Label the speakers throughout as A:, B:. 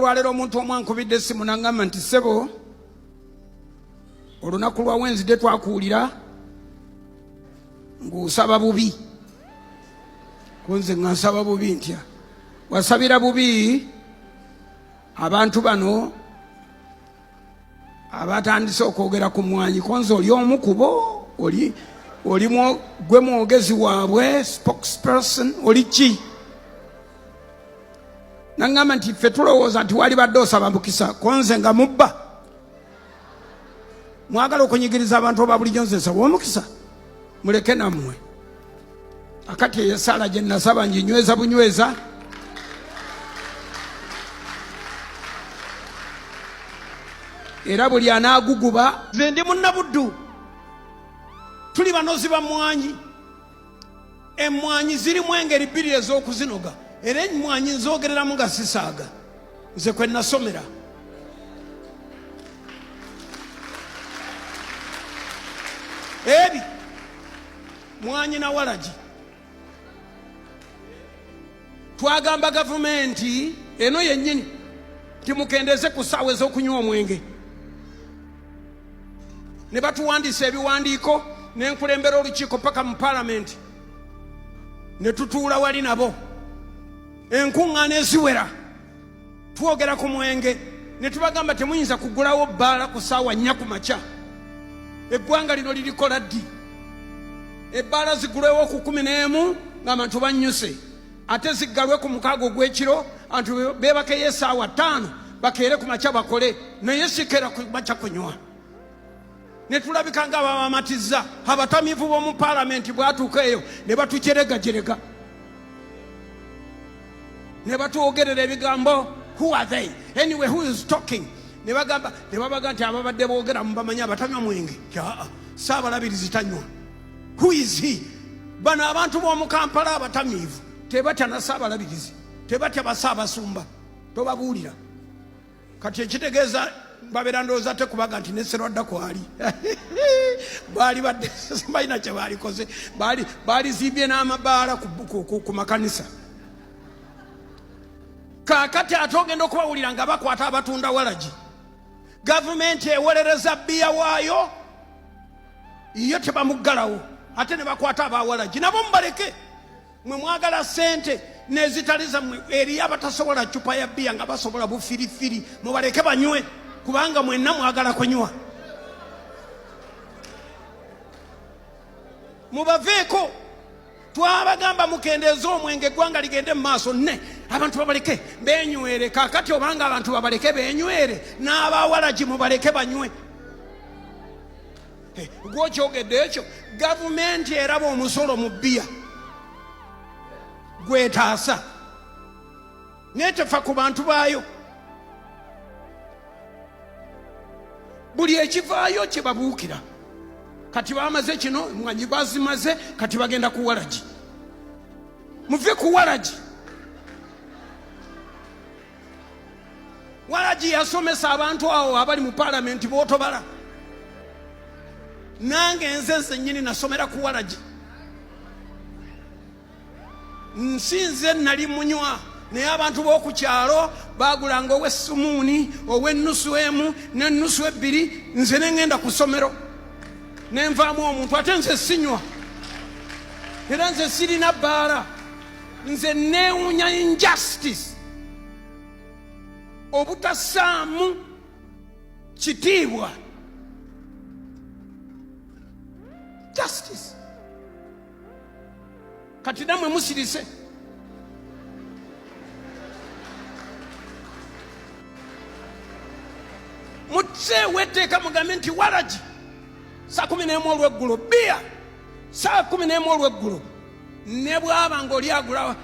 A: olwaleero omuntu omu ankubidde essimu n'aŋŋamba nti ssebo olunaku lwa Wednesday twakuwulira ng'osaba bubi. Kunze nga nsaba bubi ntya? Wasabira bubi abantu bano abatandise okwogera ku mwanyi. Konze oli omu kubo, olimu gwe mwogezi waabwe, spokesperson, oli ki? N'aŋŋamba nti ffe tulowooza nti wali badde osaba mukisa. Konze nga mubba mwagala okunyigiriza abantu oba bulijjo nze nsaba omukisa. Muleke nammwe akati eyo essaala gye nasaba nginyweza bunyweza. Era buli anaaguguba nze ndi munnabuddu. Tuli banozi ba mwanyi. Emmwanyi zirimu engeri bbiri ez'okuzinoga, era emmwanyi nzoogereramu nga sisaaga. Nze kwe nasomera ebi mwanyi na walagi. Twagamba gavumenti eno yennyini timukendeze ku ssaawa ez'okunywa omwenge. Ne batuwandiisa ebiwandiiko ne nkulembera olukiiko paka mu paalamenti, ne tutuula wali nabo enkuŋŋaana eziwera twogera ku mwenge, ne tubagamba temuyinza kugulawo bbaala ku ssaawa 4 ku makya. Eggwanga lino lirikola ddi? Ebbaala zigulwewo ku 11 ng'abantu bannyuse, ate ziggalwe ku 6 ogw'ekiro abantu beebakeyo essaawa 5 bakeere ku makya bakole, naye sikeera ku makya kunywa. Ne tulabika nga babamatizza. Abatamiivu b'omu paalamenti bwatuuka eyo ne batujeregajerega, ne batwogerera ebigambo, who are they anyway, who is talking? Ne babaga nti ababadde boogera mubamanyi abatanywa mwenge. Saabalabirizi tanywa. Who is he? Bano abantu b'omu Kampala abatamiivu tebatya na saabalabirizi, tebatya basaabasumba, tobabuulira. Kati ekitegeeza babeera ndowooza tekubaga nti neserwadda kwali baali badde balina kye baalikoze, baalizimbye n'amabaala ku makanisa. Kaakati ate ogenda okubawulira nga bakwata abatunda walagi. Gavumenti ewolereza bbiya waayo iyo tebamuggalawo, ate ne bakwata abawalagi nabo mubaleke. Mwe mwagala ssente nezitali zammwe, eriyo abatasobola cupa ya bbiya nga basobola bufirifiri, mubaleke banywe kubanga mwenna mwagala kunywa. Mubaveeko. Twabagamba mukendeeza omwenge eggwanga ligende mu maaso. Abantu babaleke beenywere. Kaakati obanga abantu babaleke beenywere, n'abawalagi mubaleke banywe. Gw'okyogedde ekyo, gavumenti eraba omusolo mu bbiya gwetaasa, netefa ku bantu baayo. Buli ekivaayo kye babuukira. Kati bamaze kino, mwanyi bazimaze, kati bagenda ku walagi. Muve ku walagi. Walagi yasomesa abantu awo abali mu paalamenti bootobala. Nange nze nnyini nasomera ku walagi. Nsinze nali munywa, naye abantu b'oku kyalo baagulanga ow'essumuuni, ow'ennusu emu n'ennusu ebbiri, nze ne ngenda ku ssomero nenvaamu omuntu. Ate nze sinywa, era nze sirina bbaala. Nze neewuunya injustice, obutassaamu kitiibwa. Justice. Kati nammwe musirise. Mutseewo etteeka mugambe nti walagi saa 11 olw'eggulo bbiya, saa 11 olw'eggulo. Ne bw'aba ng'oli agula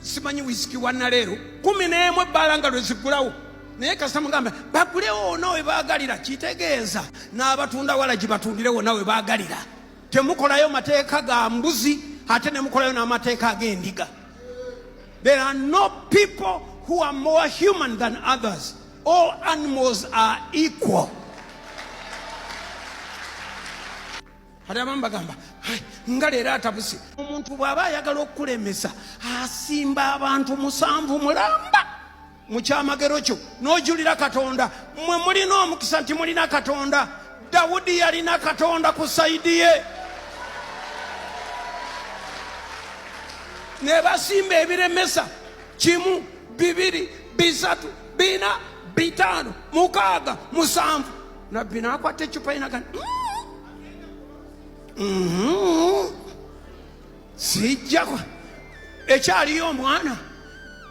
A: simanyi wisiki wa naleero 11 ebbaala nga lwe ziggulawo, naye kasita mugambe bagulewo nawe baagalira. Kitegeeza n'abatunda walagi batundirewo nawe baagalira. Temukolayo mateeka ga mbuzi ate ne mukolayo n'amateeka ag'endiga. There are no people who are more human than others. All animals are equal. Abamu bagamba nga leero atabuse. Omuntu bw'aba ayagala okulemesa asimba abantu 7 mulamba. mukyamagero kyo n'ojulira Katonda. Mmwe mulina omukisa nti mulina Katonda. Dawudi yalina Katonda ku sayidi ye. Ne basimba ebiremesa 1, 2, 3, 4, 5, 6, 7. Nabbi n'akwata ecupa inagana. Sijjako ekyaliyo omwana.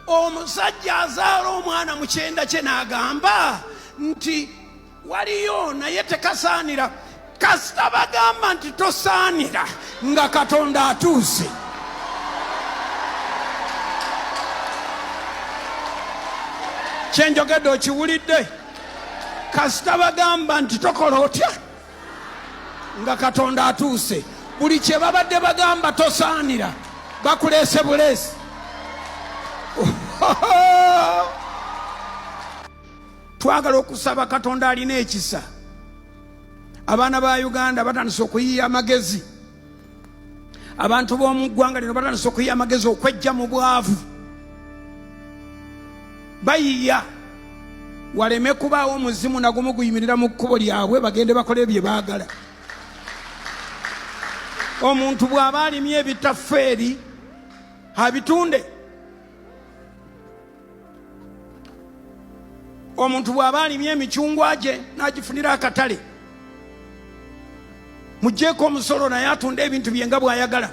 A: Omusajja azaala omwana mu kyenda kye n'agamba nti waliyo naye tekasaanira. Kasita bagamba nti tosaanira nga Katonda atuuse. Kyenjogedde okiwulidde? Kasita bagamba nti tokola otya nga Katonda atuuse. Buli kye babadde bagamba tosaanira bakuleese buleesi. Twagala okusaba Katonda alina ekisa. Abaana ba Uganda batandise okuyiiya amagezi. Abantu b'omu ggwanga lino batandise okuyiiya amagezi okwejja mu bwavu. Bayiiya waleme kubaawo omuzimu nagumu guyimirira mu kkubo lyabwe bagende bakole bye baagala. Omuntu bw'aba alimye ebitafeeri abitunde. Omuntu bw'aba alimye emicungwa gye n'agifunira akatale, mugjeeko omusolo naye atunde ebintu bye nga bw'ayagala.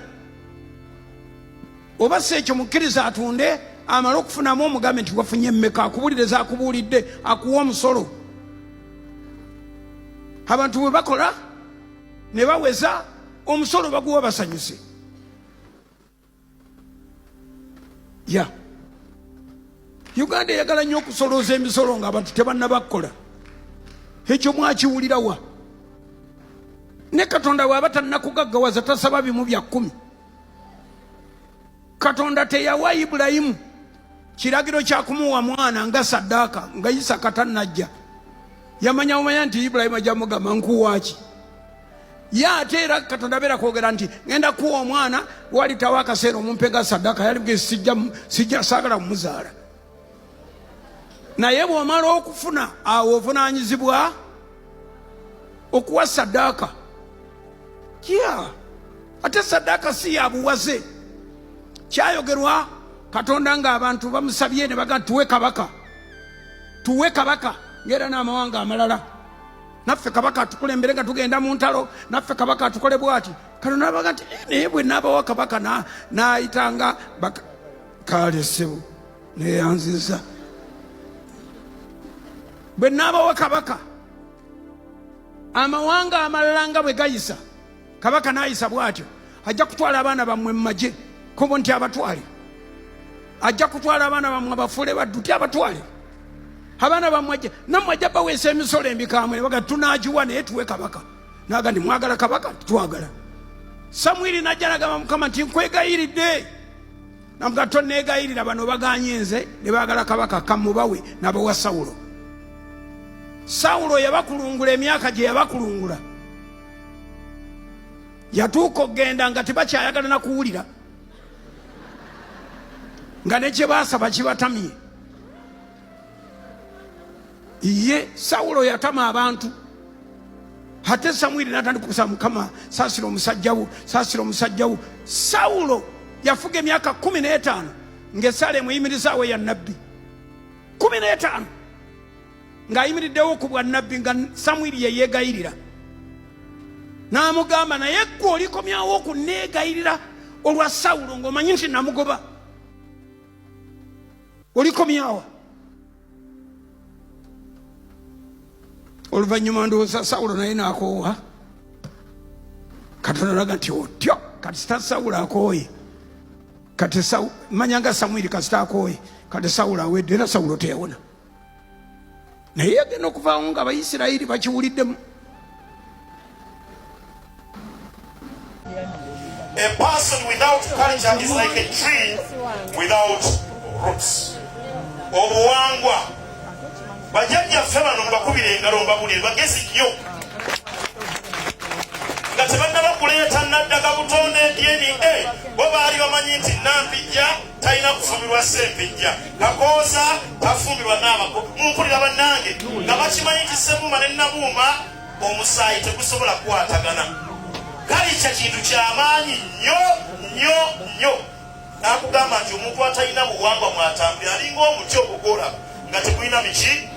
A: Oba si ekyo mukkiriza atunde, amala okufunamu omugambe nti wafunye emmeka, akubuuliriza akubuulidde, akuwa omusolo. Abantu bwe bakola ne baweza omusolo baguwa basanyuse. Uganda eyagala nnyo okusolooza emisolo ng'abantu tebannabakola. Ekyo mwakiwulira wa? Ne Katonda bw'aba tannakugaggawaza tasaba bimu bya 10. Katonda teyawa Ibulayimu kiragiro kya kumuwa mwana nga saddaaka nga Isaka tannajja. Yamanya nti Ibulayimu ajja mugamba nkuwaaki. Ye ate era Katonda abeera kwogera nti ngenda kuwa omwana walitawo akaseera omumpe nga saddaaka. Yali sijja saagala mumuzaala. Naye bw'omala okufuna awo ovunaanyizibwa okuwa saddaaka. Ate saddaaka si ya buwaze. Kyayogerwa Katonda ng'abantu bamusabye ne bagamba tuwe kabaka. Tuwe kabaka ng'era n'amawanga amalala. Naffe kabaka atukulembere nga tugenda mu ntalo. Naffe kabaka atukole bw'ati. Katonda n'abaga nti naye bwe n'abawa kabaka n'ayitanga kale ssebo neyanziza. Bwe n'abawa kabaka amawanga amalala nga bwe gayisa, kabaka n'ayisa bw'atyo. Ajja kutwala abaana bammwe mu magye kobo nti abatwale. Ajja kutwala abaana bammwe abafuule baddu ti abatwale. Abaana bammwe nammwe ajja baweesa emisolo embikaamu ne baga tunaagiwa naye tuwe kabaka. Naga ndi mwagala kabaka twagala. Samwiri najja n'agamba Mukama nti nkwegayiridde. Namuga tonneegayirira bano baganye nze ne baagala kabaka kamubawe n'abawa Sawulo. Sawulo yabakulungula emyaka gye yabakulungula. Yatuuka okgenda nga tebakyayagala na kuwulira. Nga ne kye baasaba kibatamye. Ye Sawulo yatama abantu. Ate Samwiri n'atandika okusaba Mukama saasira omusajja wo, saasira omusajja wo. Sawulo yafuga emyaka 15 ng'Esalemu eyimirizaawo ya nnabbi. 15 ng'ayimiriddewo ku bwa nnabbi nga Samwiri ye yeegayirira. N'amugamba naye ggwe olikomyawo okunneegayirira olwa Sawulo ng'omanyi nti namugoba. Olikomyawo. Oluvannyuma ndowooza Sawulo naye n'akoowa. Katonda n'aga nti otyo kati sita Sawulo akooye. Kati manya nga Samwiri kasita akooye. Kati Sawulo awedde era Sawulo teyawona. Naye yagenda okuvaawo ng'Abayisirayiri bakiwuliddemu.
B: A person without culture is like a tree without roots. Obuwangwa bajjajjaffe bano mbakubira engalo mbabulire bagezi nnyo nga tebannaba kuleeta naddaga butonde DNA bo baali bamanyi nti Nampijja talina kufumbirwa Ssempijja, Kakooza tafumbirwa Naabako. Mumpulira bannange nga bakimanyi nti Ssebuuma ne Nabuuma omusaayi tegusobola kukwatagana. Kalica kintu ky'amaanyi nnyo. Nakugamba nti omuntu atalina buwangwa mwatambula alinga omuti ogugolaba nga tegulina miki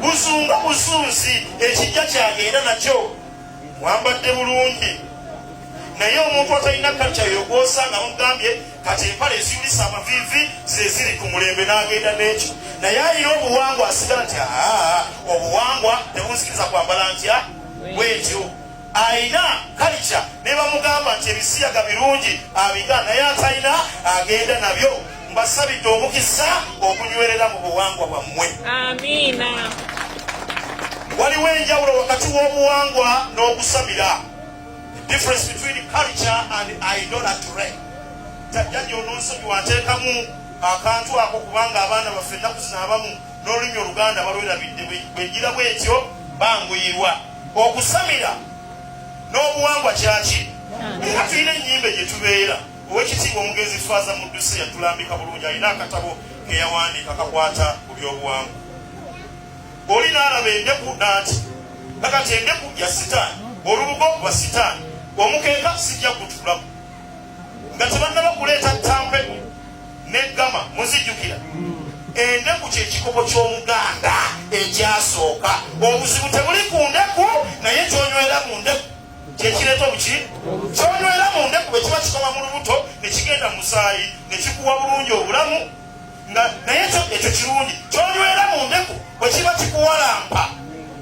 B: buzunga busunzi ekijja kyagenda nakyo mwambadde bulungi. Naye omuntu atalina kalca yogosanga mugambye kati empale eziyulisa amavivi ze ziri ku mulembe n'agenda n'ekyo. Naye alina obuwangwa asigala nti obuwangwa tebunzikiriza kwambala ntya bwetyo. Aina kalca ne bamugamba nti ebisiyaga birungi abiga naye atalina agenda nabyo. Mbasabidde omukisa okunywerera mu buwangwa bwammwe.
C: Amiina.
B: Waliwo enjawulo wakati w'obuwangwa n'okusabira. The difference between culture and idolatry. Tajjaji ononsonyi wateekamu akantu ako kubanga abaana baffe ennaku zino abamu n'olulimi Oluganda balwerabidde bwejjira bwetyo banguyirwa. Okusamira n'obuwangwa kyaki? Era tulina ennyimba gye tubeera. Owekitiibwa omugenzi Faaza Mudduse yatulambika bulungi, alina akatabo ke yawandiika kakwata ku by'obuwangwa. Oli n'alaba endeku n'ati kakati endeku ya sitaani, olubugo lwa sitaani, omukeeka sijja kutuulamu. Nga tebannaba kuleeta ttampeku n'eggama muzijjukira. Endeku kye kikopo ky'Omuganda ekyasooka. Obuzibu tebuli ku ndeku naye ky'onywera mu ndeku kyekireeta obuki ky'onywera mu ndeku bwe kiba kikoma mu lubuto ne kigenda mu musaayi ne kikuwa bulungi obulamu. Naye ekyo kirungi ky'onywera mu ndeku bwe kiba kikuwalampa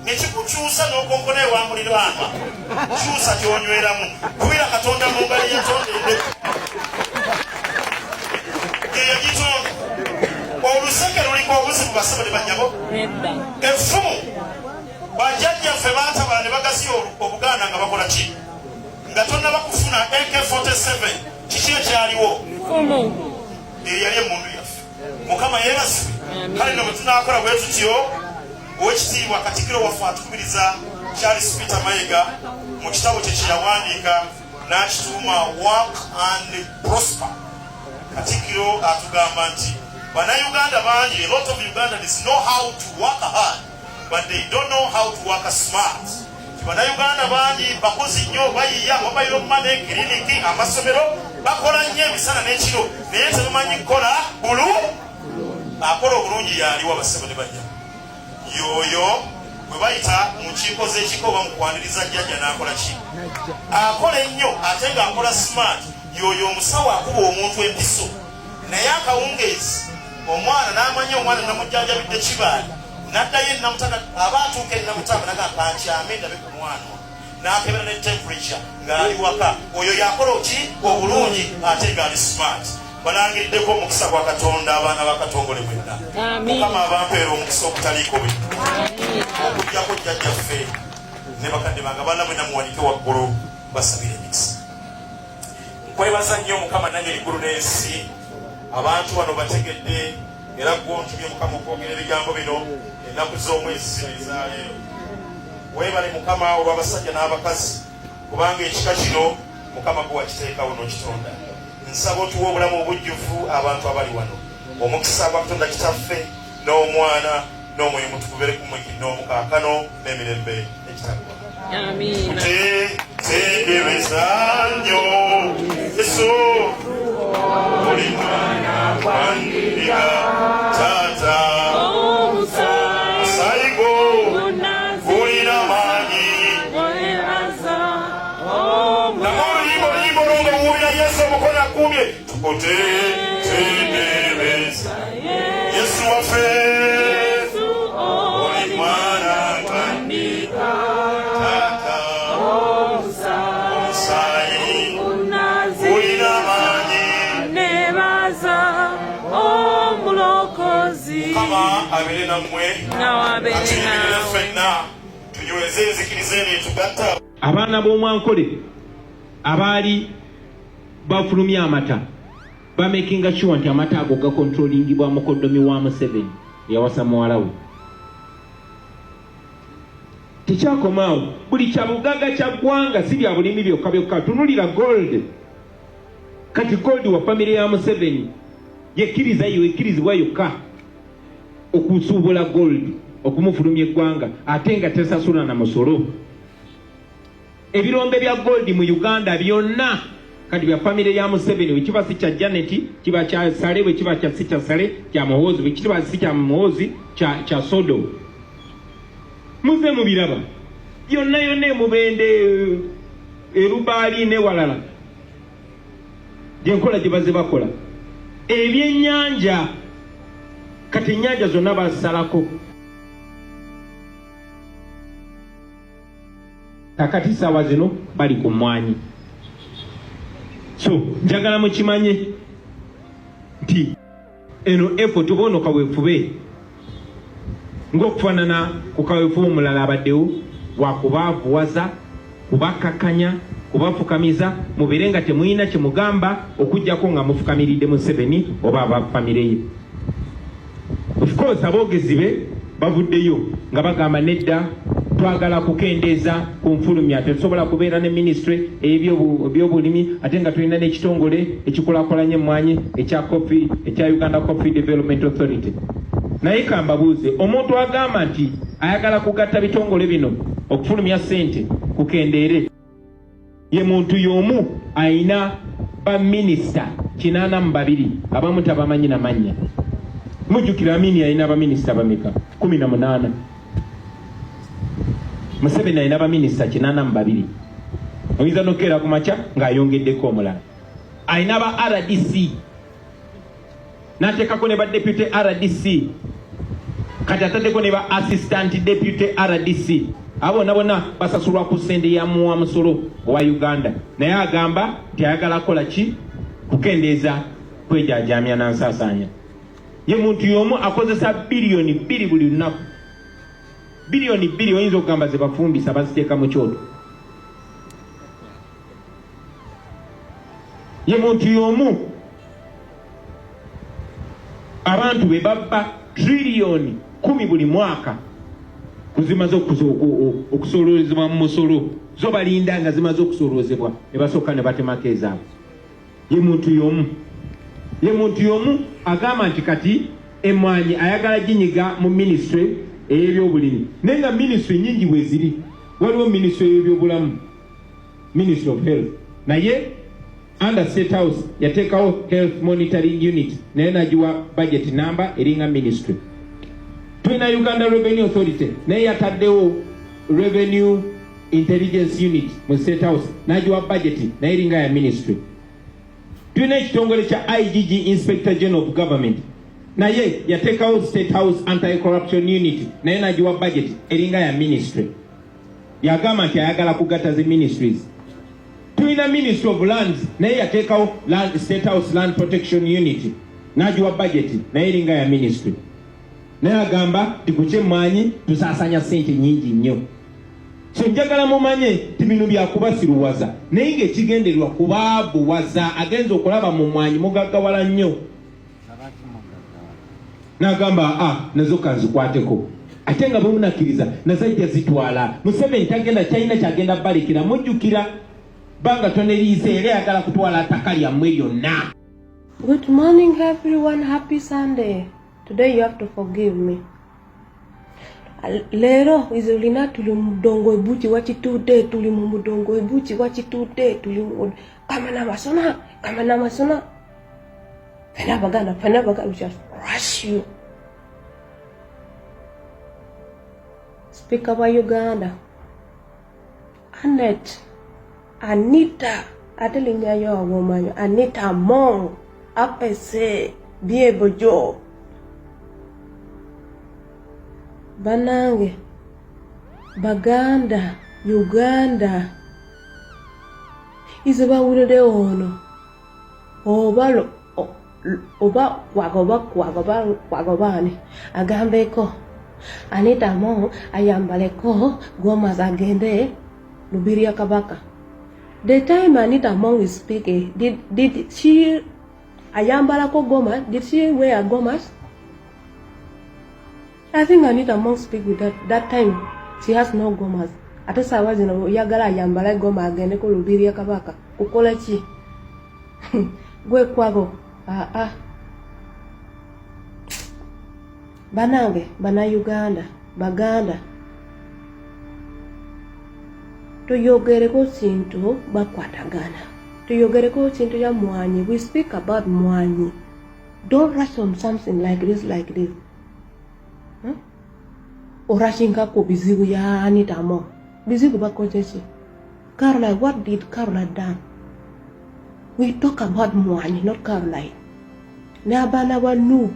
B: ne kikukyusa n'okonkona ewa muliraanwa. Kyusa ky'onyweramu. Kubira Katonda mu ngalo yatonda endeku eyagitonda. Oluseke luliko obuzibu basebe ne bannyabo. Effumu bajjajjaffe baatabala ne bagasiya Obuganda nga bakola ki? Nga tonnaba kufuna AK-47 kiki ekyaliwo? Eyali emmundu yaffe. Mukama yeebazibwe. Kale nno bwe tunaakola bwe tutyo, Oweekitiibwa Katikkiro waffe atukubiriza Charles Peter Mayiga mu kitabo kye kye yawandiika n'akituuma Work and Prosper. Katikkiro atugamba nti Bannayuganda bangi, a lot of Ugandans know how to work hard, but they don't know how to work smart. Bannayuganda bangi bakozi nnyo bayiya mobile money, kiriniki, amasomero, bakola nnyo emisana n'ekiro, naye tebamanyi kukola akola obulungi yaliwo basebo ne bajja. Yoyo bwe bayita mu nkiiko z'ekiko oba mu kwaniriza jjajja n'akola ki? Akola ennyo ate ng'akola smart. Yoyo omusawo akuba omuntu empiso. Naye akawungeezi omwana n'amanya omwana namujjanjabidde kibaali n'addayo enamutana aba atuuka enamutama nagamba nkyame ndabe ku mwana n'akebera ne temperature ng'ali waka. Oyo yakola ki? Obulungi ate ng'ali smart. Balangiddeko omukisa gwa Katonda abaana bakatongole mwenna. Mukama abampeera omukisa okutaliiko bwe okujjako jjajjaffe ne bakadde bange abaana mwenna muwanike waggulu basabire emikisa. Nkwebaza nnyo Mukama nange eggulu n'ensi. Abantu bano bategedde era gwontumye Mukama okwogera ebigambo bino ennaku z'omwezi zino ezaleero. Weebale Mukama olw'abasajja n'abakazi kubanga ekika kino Mukama gwe wakiteekawo n'okitonda. Nsaba otuwa obulamu obujjuvu abantu abali wano. Omukisa gwa Katonda Kitaffe n'Omwana n'Omwoyo Mutukuvu gubeere ku mmwe n'omu kaakano n'emirembe ekitaliwa.
C: Amiina.
B: Tegereza nnyo Yesu oli mwana gwandika taata omusaayigo gulina maanyi oluyimbo olunga muwulira Yesu omukono akumye tukutetereza Yesu waffe oli mwana gwandika taata omusaayi gulina maanyi. Mukama abeere nammwe atuyimirire ffenna tunyweze enzikiriza eno etugatta.
D: Abaana b'omwankole abaali bafulumya amata bamakinga sure nti amata ago gakontrolingibwa mukoddomi wa Museveni eyawasa muwala we. tekyakomaawo buli kyabugaga kya ggwanga si bya bulimi byokka byokka. Tunulira gold. Kati gold wa famire ya Museveni yekkirizibwa yokka okusuubula gold okumufulumya eggwanga ate nga tesasula na musolo. Ebirombe bya gold mu Uganda byonna kati bya famire ya Museveni, bwe kiba si kya Janet kiba kya Sale, bwe kiba kya si kya Sale kya Muhoozi, bwe kiba si kya Muhoozi kya Sodo. Muze mubiraba yonna emubende erubaali ne walala gyenkola gye baze bakola. Ebyennyanja kati ennyanja zonna basalako. Kakati saawa zino bali ku mwanyi. So njagala mukimanye nti eno effort oba ono kaweefube ng'okufaanana ku kaweefube omulala abaddewo wakubaavuwaza, kubakkakkanya, kubafukamiza mubeere nga temulina kye mugamba okuggyako nga mufukamiridde Museveni oba abafamire ye. Of course aboogezi be bavuddeyo nga bagamba nedda twagala kukendeeza ku nfulumya, tetusobola kubeera ne ministry ebyobulimi ate nga tulina n'ekitongole ekikulakulanye mwanyi ekya Uganda Coffee Development Authority. Naye kambabuuze, omuntu agamba nti ayagala kugatta bitongole bino okufulumya ssente kukendeere, ye muntu y'omu ayina baminisita 82 abamu tabamanyi na mannya. Mujjukira Amini ayina baminisita bameka? 18. Museveni ayina baminisita 82. Oyinza n'okkeera ku makya ng'ayongeddeko omulala. Ayina ba RDC n'ateekako ne ba deputy RDC, kati ataddeko ne ba assistant deputy RDC. Abo bonna basasulwa ku ssente ya muwa musolo wa Uganda. Naye agamba nti ayagala kukola ki? Kukendeeza kwejaajamya n'ansaasaanya. Ye muntu y'omu akozesa biliyoni 2 buli lunaku. Biliyoni 2 oyinza okugamba ze bafumbisa baziteeka mu kyoto. Ye muntu y'omu abantu be babba triliyoni 10 buli mwaka kuzimaze okusolozebwa mu musolo, zo balinda nga zimaze okusolozebwa ne basooka ne batemako ezaabwe. Ye muntu y'omu agamba nti kati emwanyi ayagala ginyiga mu ministry ey'ebyobulimi. Naye nga ministry nyingi bwe ziri, waliwo ministry ey'ebyobulamu, ministry of health, naye under State House yateekawo health monitoring unit naye nagiwa budget number eringa ministry. Tulina Uganda Revenue Authority naye yataddewo revenue intelligence unit mu State House nagiwa budget naye eringa ya ministry. Tulina ekitongole kya IGG Inspector General of Government naye yateekawo State House anti-corruption unit naye nagiwa budget eringa ya ministry. Yagamba nti ayagala kugatta zi ministries. Tulina Ministry of Lands naye yateekawo State House Land Protection Unit nagiwa budget naye eringa ya ministry. Naye agamba tikukye mwanyi tusaasanya ssente nyingi nnyo. So njagala mumanye ti bino byakubasiruwaza naye ng'ekigendererwa kubaabuwaza. Agenza okulaba mu mwanyi mugaggawala nnyo. N'agamba nazo kanzikwateko ate nga bwemunakkiriza nazajja zitwala. Museveni tagenda kyalina kyagenda balekera. Mujjukira banga toneriize era yagala kutwala attaka lyammwe lyonna.
E: Good morning everyone, happy Sunday. Today you have to forgive me. Lero izulina tuli mudongo ebuti wachitude, tuli mudongo ebuti wachitude, tuli kama na masona. Fena bagana we just rush you. Speak about Uganda. Anita, Adeline yo woman, Anita Mong, Apese, Biebojo. Banange, Baganda, Uganda. Izuba wulede ono. Oba wagobani. Agambeko. Anita Mong ayambaleko goma zagende Lubiria Kabaka. The time Anita Mong is speaking, did she ayambalako goma? Did she wear gomas? I think Anita Mong speak with that time. She has no gomas. Ate sawa zino yagala ayambala goma agende ku lubiri ya kabaka. Kukola ki? Gwe kwago. Banange, bana Uganda, Baganda. Tuyogereko kintu bakwatagana. Tuyogereko kintu ya mwanyi. We speak about mwanyi. Don't rush on something like this. Orashinga ko bizibu ya Anita Mo. Bizibu bakojechi. Caroline, what did Caroline done? We talk about mwanyi, not Caroline. Nabana wanu.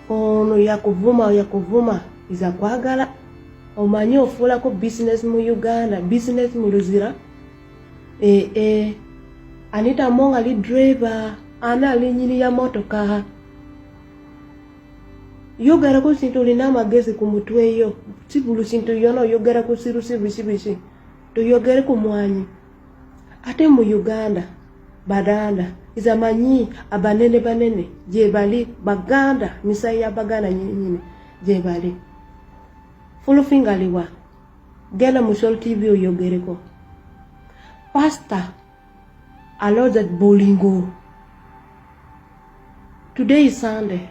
E: Ono yakuvuma iza kwagala. Omanyi ofula ko business mu Uganda, business mu Luzira. Anita Mo ali driver, ana ali nyini ya motoka. Yogera ko sinto lina magezi ku mutwe yo. Sibulu sinto yono yogera ko sirusi bisi. To yogere ku mwanyi. Ate mu Uganda, Badanda, izamanyi abanene jebali Baganda, misaya Baganda nyine jebali. Full finger liwa. Gela mushol TV yogere ko. Pastor allowed that bolingo. Today is Sunday.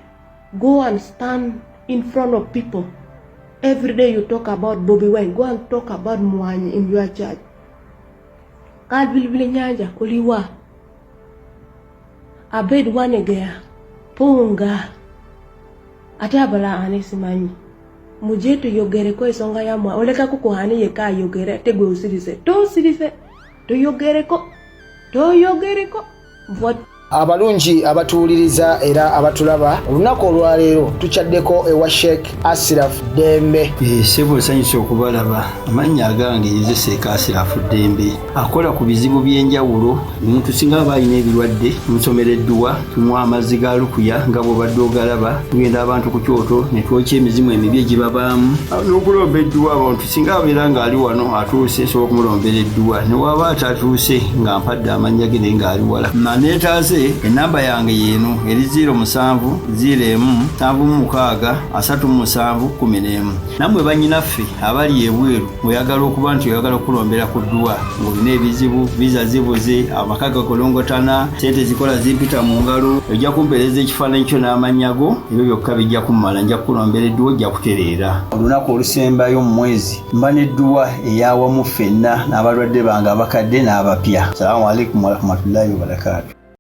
E: Go and stand in front of people. Every day you talk about Bobby Wine. Go and talk about mwanyi in your church. Kad bilibili nyanja kuliwa. Abed wanegea. Punga. Ate abala anesimanyi. Mujetu yogere ko isonga ya mwa. Oleka kukuhani yeka yogere. Tegwe usirise. To usirise. To yogere ko. What?
F: Abalungi abatuuliriza era abatulaba olunaku olwaleero tuchaddeko ewa Sheikh Asiraf Dembe.
G: Sebo sanyusa okubalaba amannya agange Seeka Asiraf Dembe akola ku bizibu by'enjawulo. Omuntu singa aba alina ebirwadde tumusomereddwa, tumuwa amazzi ga lukuya nga bw'obadde ogalaba, tugenda abantu ku kyoto ne twokya emizimu emibi egibabaamu n'okulomba edduwa. Abantu singa abeera ng'ali wano atuuse sobola okumulombera edduwa, ne waba atatuuse nga mpadde amannya ge naye ng'ali wala. Naneetaaze enamba yange yeeno eri 0707763711. Nammwe bannyinaffe abali ebweru oyagala okuba nti oyagala okulombera ku dduwa ng'olina ebizibu viza zibuze, amaka gakolongotana, sente zikola zimpita mu ngalo, ojja kumpeereza ekifaananyi kyo n'amannya go, ebyo byokka bijja kummala. Nja kukulombera edduwa, ojja kutereera. Olunaku olusembayo mu mwezi mba n'edduwa eyawamu ffenna n'abalwadde bange abakadde n'abapya. Salaamu alaikum warahmatullahi wabarakatuh.